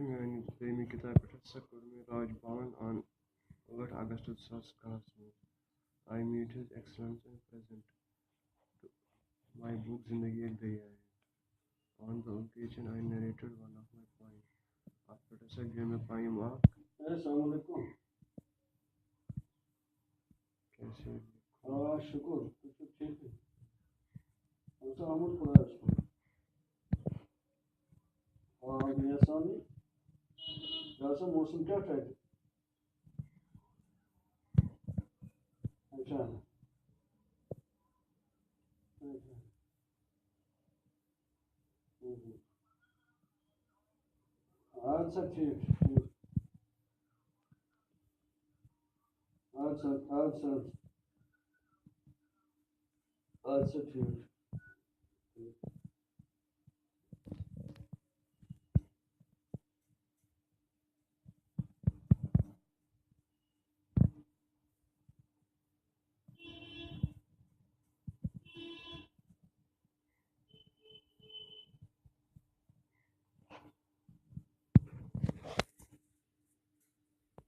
मैंने प्रेमी किताब पे सकुर में Raj Bhavan on 8 August 2010 I meet his excellence and present to my book जिंदगी एक दरिया है. On the occasion I narrated one of my poems. आप प्रोफेसर जो मैं पाइम आ अस्सलाम वालेकुम कैसे शुक्र कुछ ठीक है हमसे आमुद खुदा उसको दुनिया सामने जैसा मौसम क्या है अच्छा अच्छा ठीक ठीक अच्छा अच्छा अच्छा ठीक